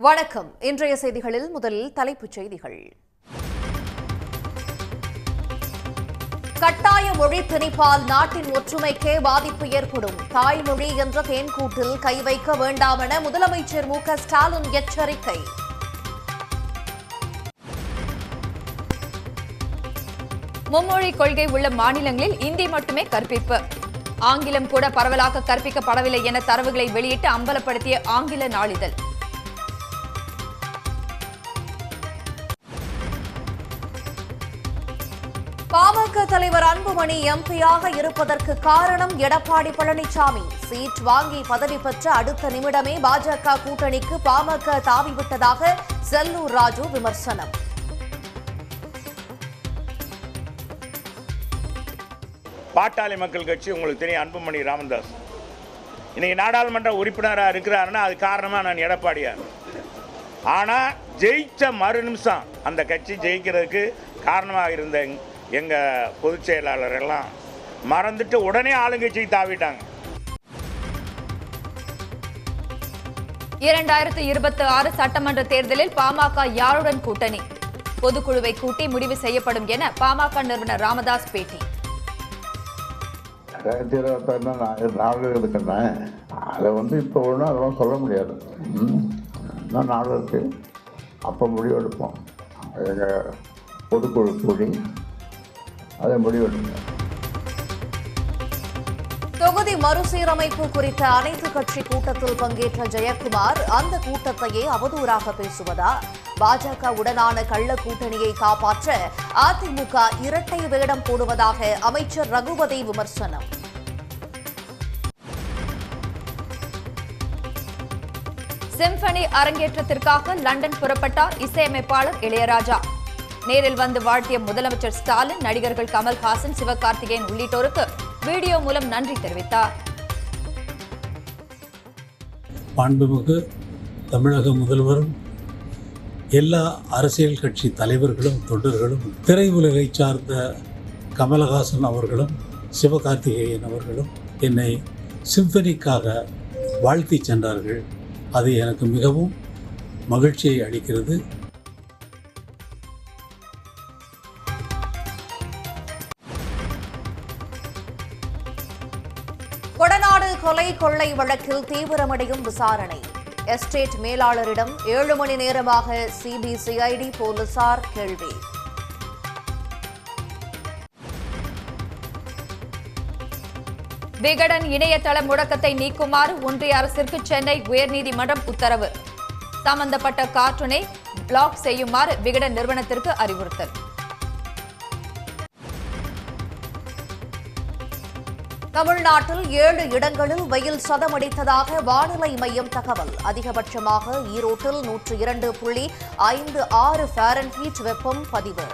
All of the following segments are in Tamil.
வணக்கம். இன்றைய செய்திகளில் முதலில் தலைப்புச் செய்திகள். கட்டாய மொழி திணிப்பால் நாட்டின் ஒற்றுமைக்கே பாதிப்பு ஏற்படும். தாய்மொழி என்ற தேன்கூட்டில் கை வைக்க வேண்டாம் என முதலமைச்சர் மு.க. ஸ்டாலின் எச்சரிக்கை. மும்மொழி கொள்கை உள்ள மாநிலங்களில் இந்தி மட்டுமே கற்பிப்பு. ஆங்கிலம் கூட பரவலாக கற்பிக்கப்படவில்லை என தரவுகளை வெளியிட்டு அம்பலப்படுத்திய ஆங்கில நாளிதழ். பாமக தலைவர் அன்புமணி எம்பியாக இருப்பதற்கு காரணம் எடப்பாடி பழனிசாமி. சீட் வாங்கி பதவி பெற்ற அடுத்த நிமிடமே பாஜக கூட்டணிக்கு பாமக தாவிவிட்டதாக செல்லூர் ராஜு விமர்சனம். பாட்டாளி மக்கள் கட்சி உங்களுக்கு தெரியும், அன்புமணி ராமதாஸ் இன்னைக்கு நாடாளுமன்ற உறுப்பினராக இருக்கிறாருன்னா அது காரணமாக நான் எடப்பாடியார். ஆனால் ஜெயிச்ச மறு நிமிஷம் அந்த கட்சி ஜெயிக்கிறதுக்கு காரணமாக இருந்த எங்கள் பொதுச் செயலாளரெல்லாம் மறந்துட்டு உடனே ஆளுங்கட்சிக்கு தாவிட்டாங்க. 2026 சட்டமன்ற தேர்தலில் பாமக யாருடன் கூட்டணி? பொதுக்குழுவை கூட்டி முடிவு செய்யப்படும் என பாமக நிறுவனர் ராமதாஸ் பேட்டி. 2026 நாள் இருக்குன்னா அதை இப்போ ஒன்றும் அதெல்லாம் சொல்ல முடியாது. இன்னும் நாள் இருக்கு, அப்போ முடிவெடுப்போம். எங்கள் பொதுக்குழு கூடி அதை முடிவெடுப்போம். தொகுதி மறுசீரமைப்பு குறித்த அனைத்து கட்சி கூட்டத்தில் பங்கேற்ற ஜெயக்குமார் அந்த கூட்டத்தையே அவதூறாக பேசுவதா? பாஜக உடனான கள்ள கூட்டணியை காப்பாற்ற அதிமுக இரட்டை வேடம் போடுவதாக அமைச்சர் ரகுபதி விமர்சனம். சிம்பனி அரங்கேற்றத்திற்காக லண்டன் புறப்பட்டார் இசையமைப்பாளர் இளையராஜா. நேரில் வந்து வாழ்த்திய முதலமைச்சர் ஸ்டாலின் நடிகர்கள் கமல்ஹாசன், சிவகார்த்திகேயன் உள்ளிட்டோருக்கு வீடியோ மூலம் நன்றி தெரிவித்தார். மாண்புமிகு தமிழக முதல்வரும் எல்லா அரசியல் கட்சி தலைவர்களும் தொண்டர்களும் திரையுலகை சார்ந்த கமலஹாசன் அவர்களும் சிவகார்த்திகேயன் அவர்களும் என்னை சிம்பனிக்காக வாழ்த்தி சென்றார்கள். அது எனக்கு மிகவும் மகிழ்ச்சியை அளிக்கிறது. கொடநாடு கொலை கொள்ளை வழக்கில் தீவிரமடையும் விசாரணை. எஸ்டேட் மேலாளரிடம் 7 மணி நேரமாக சிபிசிஐடி போலீசார் கேள்வி. விகடன் இணையதள முடக்கத்தை நீக்குமாறு ஒன்றிய அரசிற்கு சென்னை உயர்நீதிமன்றம் உத்தரவு. சம்பந்தப்பட்ட கார்ட்டூனை பிளாக் செய்யுமாறு விகடன் நிறுவனத்திற்கு அறிவுறுத்தல். தமிழ்நாட்டில் 7 இடங்களில் வெயில் சதமடித்ததாக வானிலை மையம் தகவல். அதிகபட்சமாக ஈரோட்டில் 102.56 ஃபாரன்ஹீட் வெப்பம் பதிவு.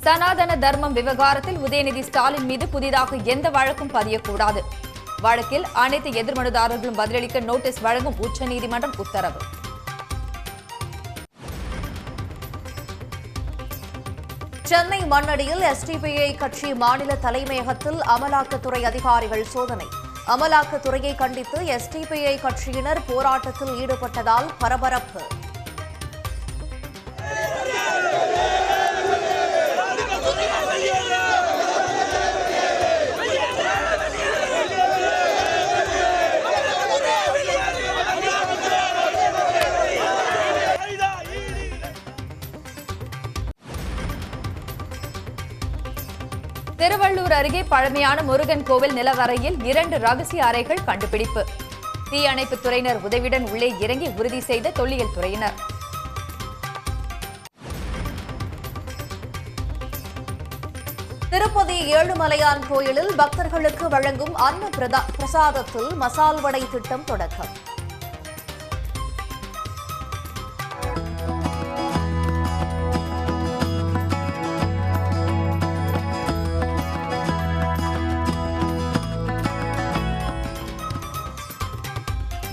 சனாதன தர்மம் விவகாரத்தில் உதயநிதி ஸ்டாலின் மீது புதிதாக எந்த வழக்கும் பதியக்கூடாது. வழக்கில் அனைத்து எதிர்மனுதாரர்களும் பதிலளிக்க நோட்டீஸ் வழங்கும் உச்சநீதிமன்றம் உத்தரவு. சென்னை மண்ணடியில் எஸ்டிபிஐ கட்சி மாநில தலைமையகத்தில் அமலாக்கத்துறை அதிகாரிகள் சோதனை. அமலாக்கத்துறையை கண்டித்து எஸ்டிபிஐ கட்சியினர் போராட்டத்தில் ஈடுபட்டதால் பரபரப்பு. திருவள்ளூர் அருகே பழமையான முருகன் கோவில் நிலவறையில் 2 ரகசிய அறைகள் கண்டுபிடிப்பு. தீயணைப்புத் துறையினர் உதவியுடன் உள்ளே இறங்கி உறுதி செய்த தொல்லியல் துறையினர். திருப்பதி ஏழுமலையான் கோயிலில் பக்தர்களுக்கு வழங்கும் அன்ன பிரசாதத்தில் மசால் வடை திட்டம் தொடக்கம்.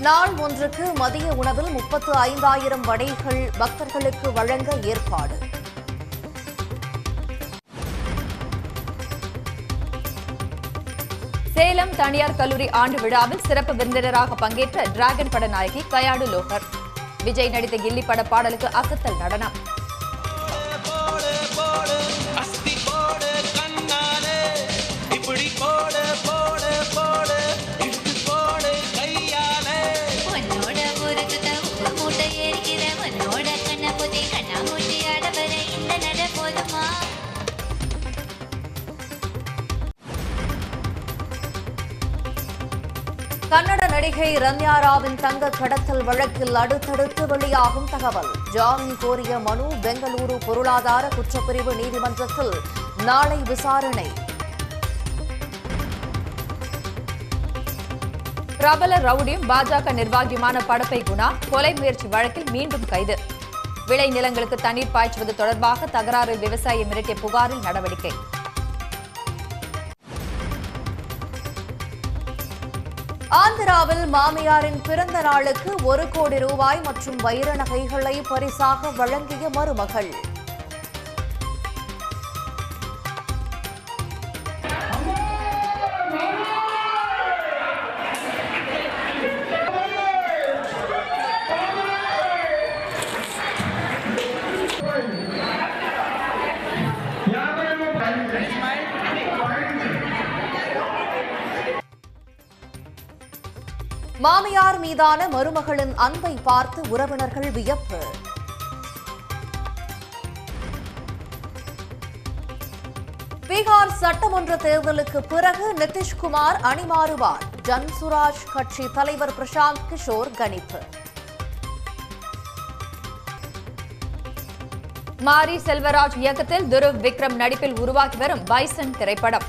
நாள் ஒன்றுக்கு மதிய உணவில் 35,000 வடைகள் பக்தர்களுக்கு வழங்க ஏற்பாடு. சேலம் தனியார் கல்லூரி ஆண்டு விழாவில் சிறப்பு விருந்தினராக பங்கேற்ற டிராகன் பட நாயகி கயாடு லோகர். விஜய் நடித்த கில்லி பட பாடலுக்கு அசத்தல் நடனம். கன்னட நடிகை ரன்யா ராவின் தங்க கடத்தல் வழக்கில் அடுத்தடுத்து வெளியாகும் தகவல். ஜாமீன் கோரிய மனு பெங்களூரு பொருளாதார குற்றப்பிரிவு நீதிமன்றத்தில் நாளை விசாரணை. பிரபல ரவுடியும் பாஜக நிர்வாகியுமான படப்பை குணா கொலை முயற்சி வழக்கில் மீண்டும் கைது. விளை நிலங்களுக்கு தண்ணீர் பாய்ச்சுவது தொடர்பாக தகராறில் விவசாயி மிரட்டிய புகாரில் நடவடிக்கை. ஆந்திராவில் மாமியாரின் பிறந்த நாளுக்கு 1 கோடி ரூபாய் மற்றும் வைர நகைகளை பரிசாக வழங்கிய மருமகள். மாமியார் மீதான மருமகளின் அன்பை பார்த்து உறவினர்கள் வியப்பு. பீகார் சட்டமன்ற தேர்தலுக்கு பிறகு நிதிஷ்குமார் அணி மாறுவார். ஜன்சுராஜ் கட்சி தலைவர் பிரசாந்த் கிஷோர் கணிப்பு. மாரி செல்வராஜ் இயக்கத்தில் துருவ் விக்ரம் நடிப்பில் உருவாகி வரும் பைசன் திரைப்படம்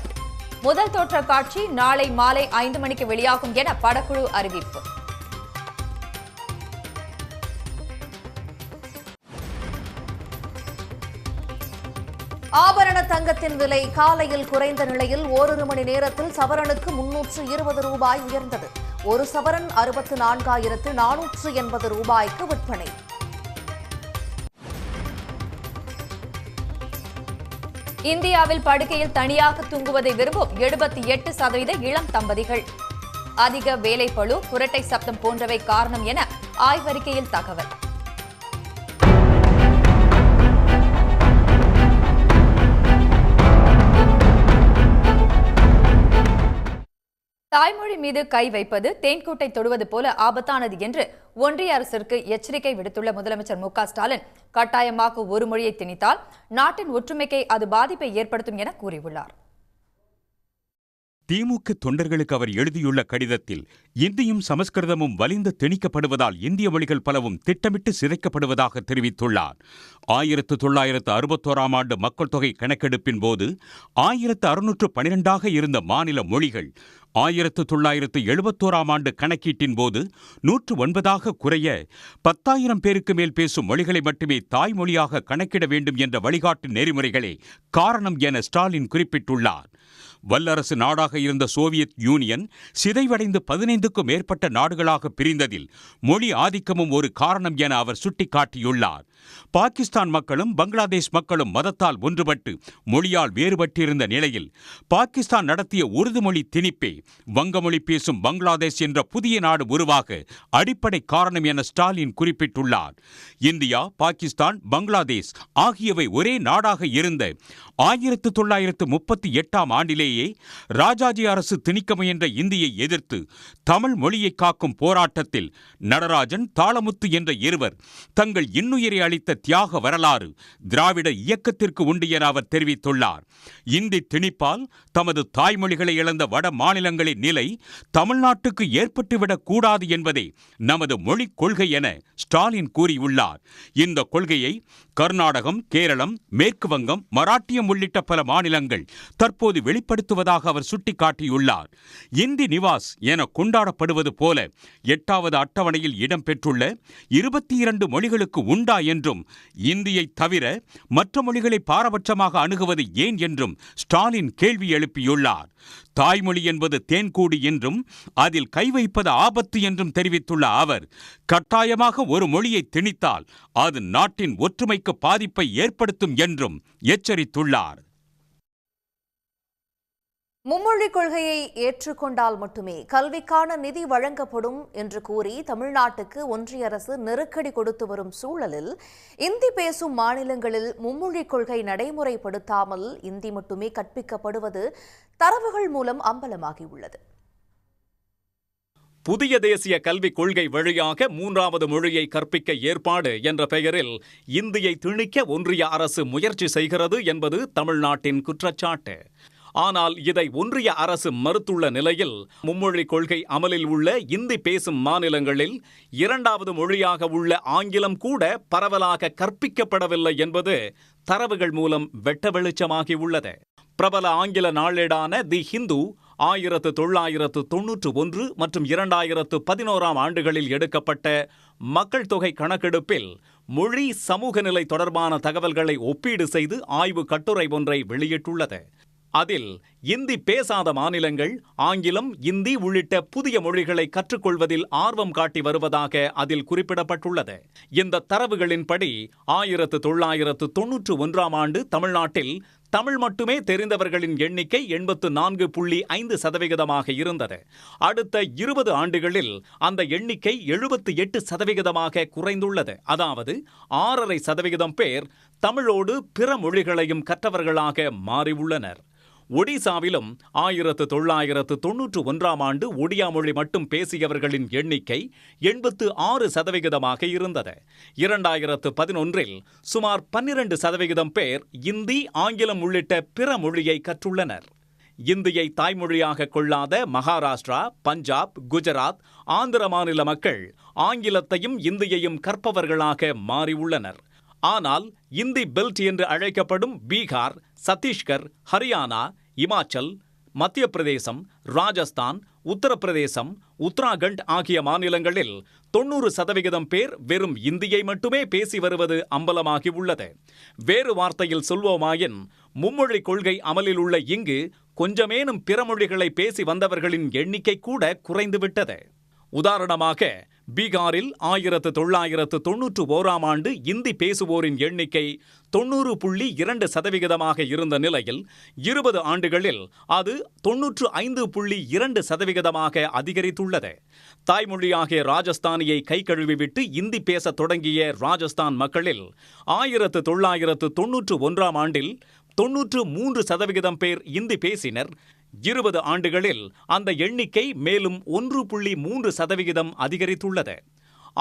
முதல் தோற்ற காட்சி நாளை மாலை 5 மணிக்கு வெளியாகும் என படக்குழு அறிவிப்பு. ஆபரண தங்கத்தின் விலை காலையில் குறைந்த நிலையில் ஓரிரு மணி நேரத்தில் சவரனுக்கு 320 ரூபாய் உயர்ந்தது. ஒரு சவரன் 64,480 ரூபாய்க்கு விற்பனை. இந்தியாவில் படுக்கையில் தனியாக தூங்குவதை விரும்பும் 78% இளம் தம்பதிகள். அதிக வேலைப்பளு, குரட்டை சப்தம் போன்றவை காரணம் என ஆய்வறிக்கையில் தகவல். தாய்மொழி மீது கை வைப்பது தேன்கூட்டை தொடுவது போல ஆபத்தானது என்று ஒன்றிய அரசிற்கு எச்சரிக்கை விடுத்துள்ள முதலமைச்சர் மு க ஸ்டாலின், கட்டாயமாக ஒரு மொழியை திணித்தால் நாட்டின் ஒற்றுமைக்கு அது பாதிப்பை ஏற்படுத்தும் என கூறியுள்ளார். திமுக தொண்டர்களுக்கு அவர் எழுதியுள்ள கடிதத்தில், இந்தியும் சமஸ்கிருதமும் வலிந்து திணிக்கப்படுவதால் இந்திய மொழிகள் பலவும் திட்டமிட்டு சிதைக்கப்படுவதாக தெரிவித்துள்ளார். 1961ஆம் ஆண்டு மக்கள் தொகை கணக்கெடுப்பின் போது 1612ஆக இருந்த மாநில மொழிகள் 1971ஆம் ஆண்டு கணக்கீட்டின் போது 109ஆக குறைய 10,000 பேருக்கு மேல் பேசும் மொழிகளை மட்டுமே தாய்மொழியாக கணக்கிட வேண்டும் என்ற வழிகாட்டு நெறிமுறைகளே காரணம் என ஸ்டாலின் குறிப்பிட்டுள்ளார். வல்லரசு நாடாக இருந்த சோவியத் யூனியன் சிதைவடைந்து 15க்கும் மேற்பட்ட நாடுகளாக பிரிந்ததில் மொழி ஆதிக்கமும் ஒரு காரணம் என அவர் சுட்டிக்காட்டியுள்ளார். பாகிஸ்தான் மக்களும் பங்களாதேஷ் மக்களும் மதத்தால் ஒன்றுபட்டு மொழியால் வேறுபட்டிருந்த நிலையில் பாகிஸ்தான் நடத்திய உருது மொழி திணிப்பே வங்கமொழி பேசும் பங்களாதேஷ் என்ற புதிய நாடு உருவாக அடிப்படை காரணம் என ஸ்டாலின் குறிப்பிட்டுள்ளார். இந்தியா, பாகிஸ்தான், பங்களாதேஷ் ஆகியவை ஒரே நாடாக இருந்த 1938ஆம் ஆண்டிலேயே ராஜாஜி அரசு திணிக்க முயன்ற இந்தியை எதிர்த்து தமிழ் மொழியை காக்கும் போராட்டத்தில் நடராஜன், தாளமுத்து என்ற இருவர் தங்கள் இன்னுயிரை அளித்த தியாக வரலாறு திராவிட இயக்கத்திற்கு உண்டு என அவர் தெரிவித்துள்ளார். இந்தி திணிப்பால் தமது தாய்மொழிகளை இழந்த வட மாநிலங்களின் நிலை தமிழ்நாட்டுக்கு ஏற்பட்டுவிடக் கூடாது என்பதே நமது மொழிக் கொள்கை என ஸ்டாலின் கூறியுள்ளார். இந்த கொள்கையை கர்நாடகம், கேரளம், மேற்கு வங்கம், மராட்டியம் உள்ளிட்ட பல மாநிலங்கள் தற்போது வெளிப்படுத்துவதாக அவர் சுட்டிக்காட்டியுள்ளார். இந்தி நிவாஸ் என கொண்டாடப்படுவது போல 8வது அட்டவணையில் இடம்பெற்றுள்ள 22 மொழிகளுக்கு உண்டா என்றும், இந்தியை தவிர மற்ற மொழிகளை பாரபட்சமாக அணுகுவது ஏன் என்றும் ஸ்டாலின் கேள்வி எழுப்பியுள்ளார். தாய்மொழி என்பது தேன்கூடு என்றும் அதில் கை வைப்பது ஆபத்து என்றும் தெரிவித்துள்ள அவர், கட்டாயமாக ஒரு மொழியை திணித்தால் அது நாட்டின் ஒற்றுமைக்கு பாதிப்பை ஏற்படுத்தும் என்றும் எச்சரித்துள்ளார். மும்மொழிக் கொள்கையை ஏற்றுக்கொண்டால் மட்டுமே கல்விக்கான நிதி வழங்கப்படும் என்று கூறி தமிழ்நாட்டுக்கு ஒன்றிய அரசு நெருக்கடி கொடுத்து வரும் சூழலில் இந்தி பேசும் மாநிலங்களில் மும்மொழிக் கொள்கை நடைமுறைப்படுத்தாமல் இந்தி மட்டுமே கற்பிக்கப்படுவது தரவுகள் மூலம் அம்பலமாகியுள்ளது. புதிய தேசிய கல்விக் கொள்கை வழியாக மூன்றாவது மொழியை கற்பிக்க ஏற்பாடு என்ற பெயரில் இந்தியை திணிக்க ஒன்றிய அரசு முயற்சி செய்கிறது என்பது தமிழ்நாட்டின் குற்றச்சாட்டு. ஆனால் இதை ஒன்றிய அரசு மறுத்துள்ள நிலையில் மும்மொழிக் கொள்கை அமலில் உள்ள இந்தி பேசும் மாநிலங்களில் இரண்டாவது மொழியாக உள்ள ஆங்கிலம் கூட பரவலாக கற்பிக்கப்படவில்லை என்பது தரவுகள் மூலம் வெட்ட வெளிச்சமாகியுள்ளது. பிரபல ஆங்கில நாளேடான தி ஹிந்து 1991 மற்றும் 2011 ஆண்டுகளில் எடுக்கப்பட்ட மக்கள் தொகை கணக்கெடுப்பில் மொழி சமூக நிலை தொடர்பான தகவல்களை ஒப்பீடு செய்து ஆய்வு கட்டுரை ஒன்றை வெளியிட்டுள்ளது. அதில் இந்தி பேசாத மாநிலங்கள் ஆங்கிலம், இந்தி உள்ளிட்ட புதிய மொழிகளை கற்றுக்கொள்வதில் ஆர்வம் காட்டி வருவதாக அதில் குறிப்பிடப்பட்டுள்ளது. இந்த தரவுகளின்படி 1991 ஆண்டு தமிழ்நாட்டில் தமிழ் மட்டுமே தெரிந்தவர்களின் எண்ணிக்கை 84.5% இருந்தது. அடுத்த 20 ஆண்டுகளில் அந்த எண்ணிக்கை 78% குறைந்துள்ளது. அதாவது 6.5% பேர் தமிழோடு பிற மொழிகளையும் கற்றவர்களாக மாறியுள்ளனர். ஒடிசாவிலும் 1991 ஆண்டு ஒடியா மொழி மட்டும் பேசியவர்களின் எண்ணிக்கை 86% இருந்தது. 2011 சுமார் 12% பேர் இந்தி, ஆங்கிலம் உள்ளிட்ட பிற மொழியை கற்றுள்ளனர். இந்தியை தாய்மொழியாக கொள்ளாத மகாராஷ்டிரா, பஞ்சாப், குஜராத், ஆந்திர மாநில மக்கள் ஆங்கிலத்தையும் இந்தியையும் கற்பவர்களாக மாறியுள்ளனர். ஆனால் இந்தி பெல்ட் என்று அழைக்கப்படும் பீகார், சத்தீஸ்கர், ஹரியானா, இமாச்சல், மத்திய பிரதேசம், ராஜஸ்தான், உத்தரப்பிரதேசம், உத்தராகண்ட் ஆகிய மாநிலங்களில் 90% பேர் வெறும் இந்தியை மட்டுமே பேசி வருவது அம்பலமாகி உள்ளது. வேறு வார்த்தையில் சொல்வோமாயின் மும்மொழி கொள்கை அமலில் உள்ள இங்கு கொஞ்சமேனும் பிற மொழிகளை பேசி வந்தவர்களின் எண்ணிக்கை கூட குறைந்துவிட்டது. உதாரணமாக பீகாரில் 1991 ஆண்டு இந்தி பேசுவோரின் எண்ணிக்கை 90.2% இருந்த நிலையில் 20 ஆண்டுகளில் அது 95.2% அதிகரித்துள்ளது. தாய்மொழியாகிய ராஜஸ்தானியை கை கழுவிவிட்டு இந்தி பேசத் தொடங்கிய ராஜஸ்தான் மக்களில் 1991 ஆண்டில் 93% பேர் இந்தி பேசினர். 20 ஆண்டுகளில் அந்த எண்ணிக்கை மேலும் 1.3% அதிகரித்துள்ளது.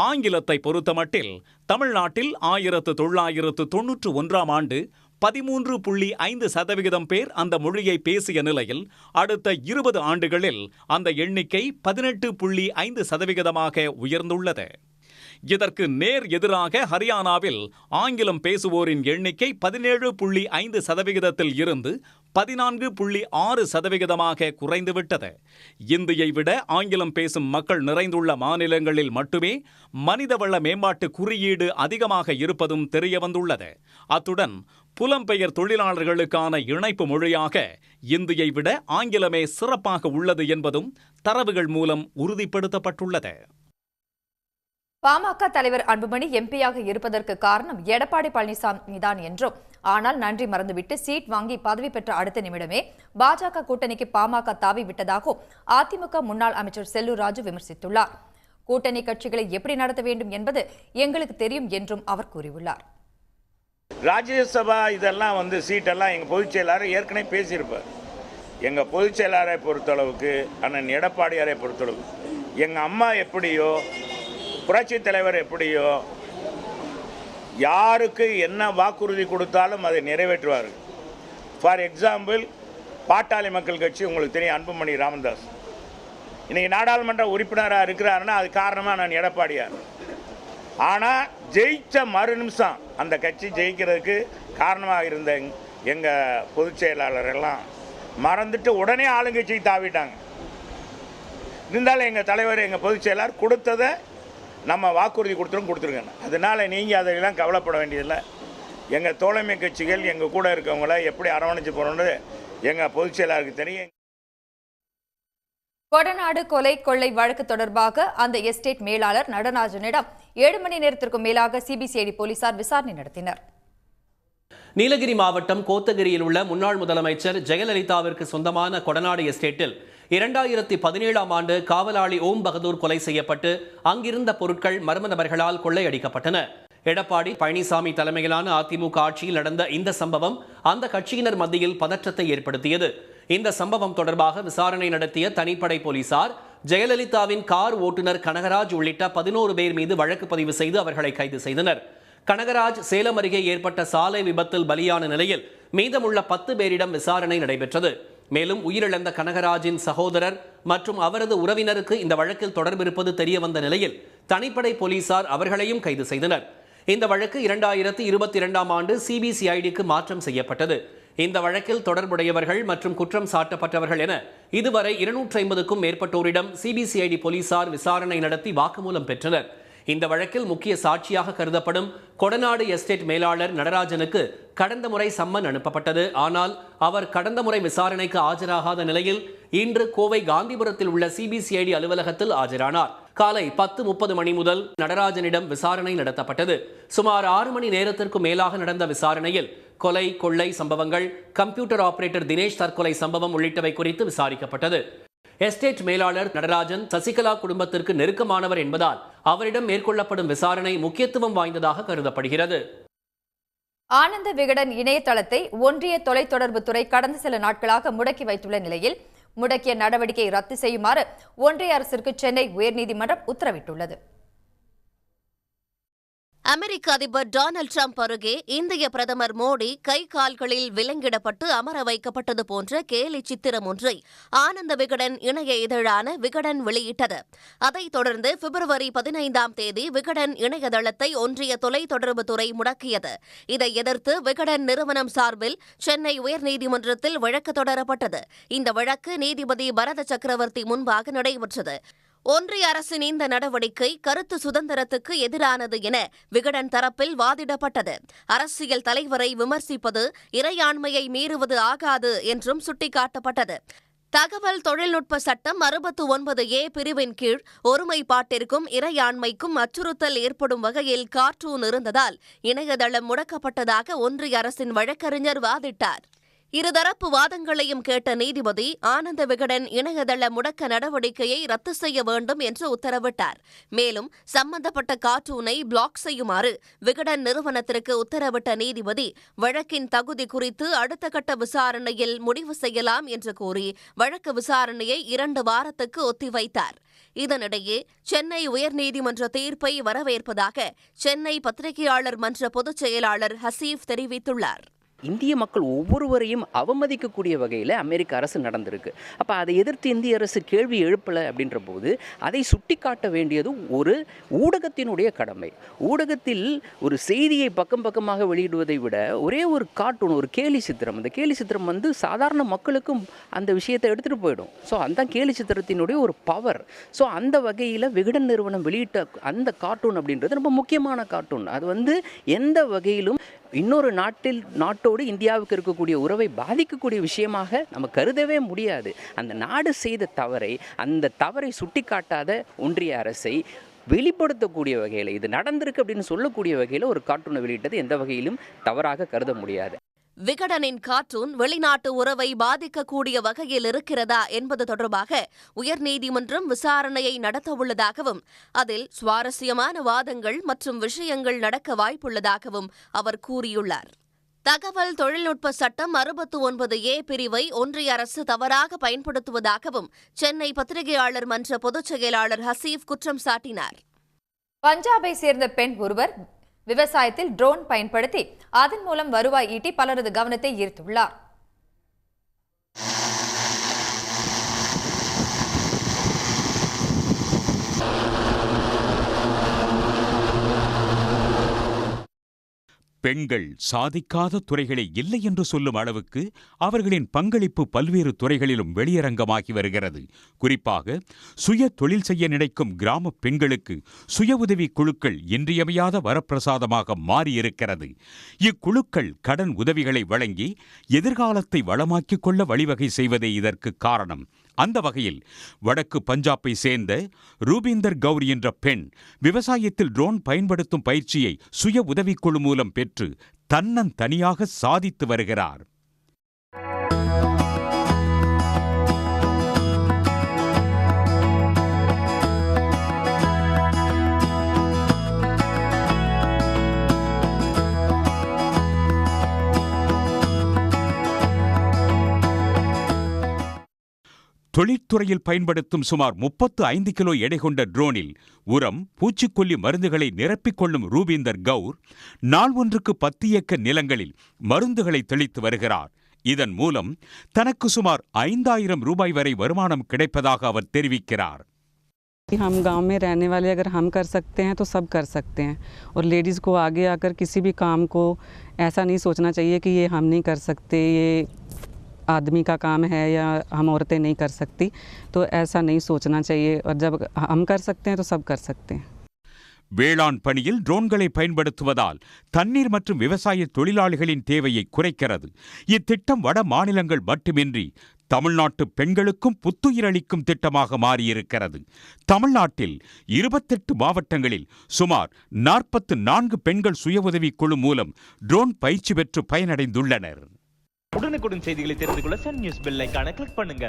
ஆங்கிலத்தை பொறுத்தமட்டில் தமிழ்நாட்டில் 1991 ஆண்டு 13.5% பேர் அந்த மொழியை பேசிய நிலையில் அடுத்த 20 ஆண்டுகளில் அந்த எண்ணிக்கை 18.5% உயர்ந்துள்ளது. இதற்கு நேர் எதிராக ஹரியானாவில் ஆங்கிலம் பேசுவோரின் எண்ணிக்கை 17.5% இருந்து 14.6% குறைந்துவிட்டது. இந்தியை விட ஆங்கிலம் பேசும் மக்கள் நிறைந்துள்ள மாநிலங்களில் மட்டுமே மனிதவள மேம்பாட்டு குறியீடு அதிகமாக இருப்பதும் தெரியவந்துள்ளது. அத்துடன் புலம்பெயர் தொழிலாளர்களுக்கான இணைப்பு மொழியாக இந்தியை விட ஆங்கிலமே சிறப்பாக உள்ளது என்பதும் தரவுகள் மூலம் உறுதிப்படுத்தப்பட்டுள்ளது. பாமக தலைவர் அன்புமணி எம்பியாக இருப்பதற்கு காரணம் எடப்பாடி பழனிசாமி தான் என்றும், ஆனால் நன்றி மறந்துவிட்டு சீட் வாங்கி பதவி பெற்ற அடுத்த நிமிடமே பாஜக கூட்டணிக்கு பாமக தாவி விட்டதாகவும் அதிமுக முன்னாள் அமைச்சர் செல்லூர் ராஜு விமர்சித்துள்ளார். கூட்டணி கட்சிகளை எப்படி நடத்த வேண்டும் என்பது எங்களுக்கு தெரியும் என்றும் அவர் கூறியுள்ளார். ராஜ்யசபா இதெல்லாம் சீட்டெல்லாம் எங்கள் பொதுச் செயலாளர் ஏற்கனவே பேசியிருப்பார். எங்கள் பொதுச் செயலாளரை பொறுத்தளவுக்கு, அண்ணன் எடப்பாடியாரை பொறுத்தளவுக்கு, எங்கள் அம்மா எப்படியோ, புரட்சி தலைவர் எப்படியோ, யாருக்கு என்ன வாக்குறுதி கொடுத்தாலும் அதை நிறைவேற்றுவார்கள். ஃபார் எக்ஸாம்பிள், பாட்டாளி மக்கள் கட்சி உங்களுக்கு தெரியும், அன்புமணி ராமதாஸ் இன்றைக்கி நாடாளுமன்ற உறுப்பினராக இருக்கிறாருன்னா அது காரணமாக நான் எடப்பாடியார். ஆனால் ஜெயித்த மறு நிமிஷம் அந்த கட்சி ஜெயிக்கிறதுக்கு காரணமாக இருந்த எங்கள் பொதுச் செயலாளரெல்லாம் மறந்துட்டு உடனே ஆளுங்கட்சிக்கு தாவிட்டாங்க. இருந்தாலும் எங்கள் தலைவர், எங்கள் பொதுச் செயலாளர் கொடுத்ததை நம்ம வாக்குறுதி கொடுத்துருங்க. அதனால் நீங்கள் அதெல்லாம் கவலைப்பட வேண்டியதில்லை. எங்கள் தோழமை கட்சிகள் எங்கள் கூட இருக்கவங்கள எப்படி அரவணைச்சு போகிறோன்னு எங்கள் பொதுச் செயலாளருக்கு தெரியும். கொடநாடு கொலை கொள்ளை வழக்கு தொடர்பாக அந்த எஸ்டேட் மேலாளர் நடராஜனிடம் 7 மணி நேரத்திற்கும் மேலாக சிபிசிஐடி போலீசார் விசாரணை நடத்தினர். நீலகிரி மாவட்டம் கோத்தகிரியில் உள்ள முன்னாள் முதலமைச்சர் ஜெயலலிதாவிற்கு சொந்தமான கொடநாடு எஸ்டேட்டில் 2017ஆம் ஆண்டு காவலாளி ஓம் பகதூர் கொலை செய்யப்பட்டு அங்கிருந்த பொருட்கள் மர்ம நபர்களால் கொள்ளையடிக்கப்பட்டன. எடப்பாடி பழனிசாமி தலைமையிலான அதிமுக ஆட்சியில் நடந்த இந்த சம்பவம் அந்த கட்சியினர் மத்தியில் பதற்றத்தை ஏற்படுத்தியது. இந்த சம்பவம் தொடர்பாக விசாரணை நடத்திய தனிப்படை போலீசார் ஜெயலலிதாவின் கார் ஓட்டுநர் கனகராஜ் உள்ளிட்ட 11 பேர் மீது வழக்கு பதிவு செய்து அவர்களை கைது செய்தனர். கனகராஜ் சேலம் அருகே ஏற்பட்ட சாலை விபத்தில் பலியான நிலையில் மீதமுள்ள 10 பேரிடம் விசாரணை நடைபெற்றது. மேலும் உயிரிழந்த கனகராஜின் சகோதரர் மற்றும் அவரது உறவினருக்கு இந்த வழக்கில் தொடர்பிருப்பது தெரியவந்த நிலையில் தனிப்படை போலீசார் அவர்களையும் கைது செய்தனர். இந்த வழக்கு 2022ஆம் ஆண்டு சிபிசிஐடிக்கு மாற்றம் செய்யப்பட்டது. இந்த வழக்கில் தொடர்புடையவர்கள் மற்றும் குற்றம் சாட்டப்பட்டவர்கள் என இதுவரை 250க்கும் மேற்பட்டோரிடம் சிபிசிஐடி போலீசார் விசாரணை நடத்தி வாக்குமூலம் பெற்றனர். இந்த வழக்கில் முக்கிய சாட்சியாக கருதப்படும் கொடநாடு எஸ்டேட் மேலாளர் நடராஜனுக்கு கடந்த முறை சம்மன் அனுப்பப்பட்டது. ஆனால் அவர் கடந்த முறை விசாரணைக்கு ஆஜராகாத நிலையில் இன்று கோவை காந்திபுரத்தில் உள்ள சிபிசிஐடி அலுவலகத்தில் ஆஜரானார். காலை 10:30 மணி முதல் நடராஜனிடம் விசாரணை நடத்தப்பட்டது. சுமார் 6 மணி நேரத்திற்கு மேலாக நடந்த விசாரணையில் கொலை, கொள்ளை சம்பவங்கள், கம்ப்யூட்டர் ஆபரேட்டர் தினேஷ் தற்கொலை சம்பவம் உள்ளிட்டவை குறித்து விசாரிக்கப்பட்டது. எஸ்டேட் மேலாளர் நடராஜன் சசிகலா குடும்பத்திற்கு நெருக்கமானவர் என்பதால் அவரிடம் மேற்கொள்ளப்படும் விசாரணை முக்கியத்துவம் வாய்ந்ததாக கருதப்படுகிறது. ஆனந்த விகடன் இணையதளத்தை ஒன்றிய தொலைத்தொடர்புத்துறை கடந்த சில நாட்களாக முடக்கி வைத்துள்ள நிலையில் முடக்கிய நடவடிக்கையை ரத்து செய்யுமாறு ஒன்றிய அரசிற்கு சென்னை உயர்நீதிமன்றம் உத்தரவிட்டுள்ளது. அமெரிக்க அதிபர் டொனால்டு டிரம்ப் அருகே இந்திய பிரதமர் மோடி கை கால்களில் விலங்கிடப்பட்டு அமர வைக்கப்பட்டது போன்ற கேலி சித்திரம் ஒன்றை ஆனந்த விகடன் இணைய இதழான விகடன் வெளியிட்டது. அதைத் தொடர்ந்து பிப்ரவரி 15ஆம் தேதி விகடன் இணையதளத்தை ஒன்றிய தொலைத்தொடர்புத்துறை முடக்கியது. இதை எதிர்த்து விகடன் நிறுவனம் சார்பில் சென்னை உயர்நீதிமன்றத்தில் வழக்கு தொடரப்பட்டது. இந்த வழக்கு நீதிபதி பரத சக்கரவர்த்தி முன்பாக நடைபெற்றது. ஒன்றிய அரசின் இந்த நடவடிக்கை கருத்து சுதந்திரத்துக்கு எதிரானது என விகடன் தரப்பில் வாதிடப்பட்டது. அரசியல் தலைவரை விமர்சிப்பது இறையாண்மையை மீறுவது ஆகாது என்றும் சுட்டிக்காட்டப்பட்டது. தகவல் தொழில்நுட்ப சட்டம் 69A பிரிவின் கீழ் ஒருமைப்பாட்டிற்கும் இறையாண்மைக்கும் அச்சுறுத்தல் ஏற்படும் வகையில் கார்ட்டூன் இருந்ததால் இணையதளம் முடக்கப்பட்டதாக ஒன்றிய அரசின் வழக்கறிஞர் வாதிட்டார். இருதரப்பு வாதங்களையும் கேட்ட நீதிபதி ஆனந்த விகடன் இணையதள முடக்க நடவடிக்கையை ரத்து செய்ய வேண்டும் என்று உத்தரவிட்டார். மேலும் சம்பந்தப்பட்ட கார்ட்டூனை பிளாக் செய்யுமாறு விகடன் நிறுவனத்திற்கு உத்தரவிட்ட நீதிபதி வழக்கின் தகுதி குறித்து அடுத்த கட்ட விசாரணையில் முடிவு செய்யலாம் என்று கூறி வழக்கு விசாரணையை 2 வாரத்துக்கு ஒத்திவைத்தார். இதனிடையே சென்னை உயர்நீதிமன்ற தீர்ப்பை வரவேற்பதாக சென்னை பத்திரிகையாளர் மன்ற பொதுச் செயலாளர் ஹசீப் தெரிவித்துள்ளார். இந்திய மக்கள் ஒவ்வொருவரையும் அவமதிக்கக்கூடிய வகையில் அமெரிக்க அரசு நடந்திருக்கு. அப்போ அதை எதிர்த்து இந்திய அரசு கேள்வி எழுப்பலை அப்படின்ற போது அதை சுட்டி காட்ட வேண்டியது ஒரு ஊடகத்தினுடைய கடமை. ஊடகத்தில் ஒரு செய்தியை பக்கம் பக்கமாக வெளியிடுவதை விட ஒரே ஒரு கார்ட்டூன், ஒரு கேலி சித்திரம், அந்த கேலி சித்திரம் சாதாரண மக்களுக்கும் அந்த விஷயத்தை எடுத்துகிட்டு போயிடும். ஸோ அந்த கேலி சித்திரத்தினுடைய ஒரு பவர். ஸோ அந்த வகையில் விகடன் நிறுவனம் வெளியிட்ட அந்த கார்ட்டூன் அப்படின்றது ரொம்ப முக்கியமான கார்ட்டூன். அது எந்த வகையிலும் இன்னொரு நாட்டோடு இந்தியாவுக்கு இருக்கக்கூடிய உறவை பாதிக்கக்கூடிய விஷயமாக நம்ம கருதவே முடியாது. அந்த நாடு செய்த தவறை, அந்த தவறை சுட்டிக்காட்டாத ஒன்றிய அரசை வெளிப்படுத்தக்கூடிய வகையில், இது நடந்திருக்கு அப்படின்னு சொல்லக்கூடிய வகையில் ஒரு கார்ட்டூனை வெளியிட்டது எந்த வகையிலும் தவறாக கருத முடியாது. விகடனின் கார்ட்டூன் வெளிநாட்டு உறவை பாதிக்கக்கூடிய வகையில் இருக்கிறதா என்பது தொடர்பாக உயர்நீதிமன்றம் விசாரணையை நடத்தவுள்ளதாகவும் அதில் சுவாரஸ்யமான வாதங்கள் மற்றும் விஷயங்கள் நடக்க வாய்ப்புள்ளதாகவும் அவர் கூறியுள்ளார். தகவல் தொழில்நுட்ப சட்டம் 69A பிரிவை ஒன்றிய அரசு தவறாக பயன்படுத்துவதாகவும் சென்னை பத்திரிகையாளர் மன்ற பொதுச் செயலாளர் ஹசீப் குற்றம் சாட்டினார். பஞ்சாபை சேர்ந்த பெண் ஒருவர் விவசாயத்தில் ட்ரோன் பயன்படுத்தி அதன் மூலம் வருவாய் ஈட்டி பலரது கவனத்தை ஈர்த்துள்ளார். பெண்கள் சாதிக்காத துறைகளே இல்லை என்று சொல்லும் அளவுக்கு அவர்களின் பங்களிப்பு பல்வேறு துறைகளிலும் வெளியரங்கமாகி வருகிறது. குறிப்பாக சுய தொழில் செய்ய நினைக்கும் கிராம பெண்களுக்கு சுய உதவி குழுக்கள் இன்றியமையாத வரப்பிரசாதமாக மாறியிருக்கிறது. இக்குழுக்கள் கடன் உதவிகளை வழங்கி எதிர்காலத்தை வளமாக்கிக் கொள்ள வழிவகை செய்வதே இதற்கு காரணம். அந்த வகையில் வடக்கு பஞ்சாபை சேர்ந்த ரூபிந்தர் கவுர் என்ற பெண் விவசாயத்தில் ட்ரோன் பயன்படுத்தும் பயிற்சியை சுய உதவிக்குழு மூலம் பெற்று தன்னந்தனியாக சாதித்து வருகிறார். தொழிற்துறையில் பயன்படுத்தும் சுமார் 35 கிலோ எடை கொண்ட ட்ரோனில் உரம், பூச்சிக்கொல்லி மருந்துகளை நிரப்பிக் கொள்ளும் ரூபீந்தர் கவுர் நாள் ஒன்றுக்கு 10 ஏக்கர் நிலங்களில் மருந்துகளை தெளித்து வருகிறார். இதன் மூலம் தனக்கு சுமார் 5000 ரூபாய் வரை வருமானம் கிடைப்பதாக அவர் தெரிவிக்கிறார். हम गांव में रहने वाले अगर हम कर सकते हैं तो सब कर सकते हैं और लेडीज़ को आगे आकर किसी भी काम को ऐसा नहीं सोचना चाहिए कि ये हम नहीं कर सकते, ये आदमी का काम है या हम औरतें नहीं कर सकती, तो ऐसा नहीं सोचना चाहिए और जब हम कर सकते हैं तो सब कर सकते हैं. வேளாண் பணியில் ட்ரோன்களை பயன்படுத்துவதால் தண்ணீர் மற்றும் விவசாய தொழிலாளிகளின் தேவையை குறைக்கிறது. இத்திட்டம் வட மாநிலங்கள் மட்டுமின்றி தமிழ்நாட்டு பெண்களுக்கும் புத்துயிரளிக்கும் திட்டமாக மாறியிருக்கிறது. தமிழ்நாட்டில் 28 மாவட்டங்களில் சுமார் 44 பெண்கள் சுய உதவிக் குழு மூலம் ட்ரோன் பயிற்சி பெற்று பயனடைந்துள்ளனர். உடனுக்குடன் செய்திகளை தெரிந்து கொள்ள சன் நியூஸ் பெல் ஐகானை கிளிக் பண்ணுங்க.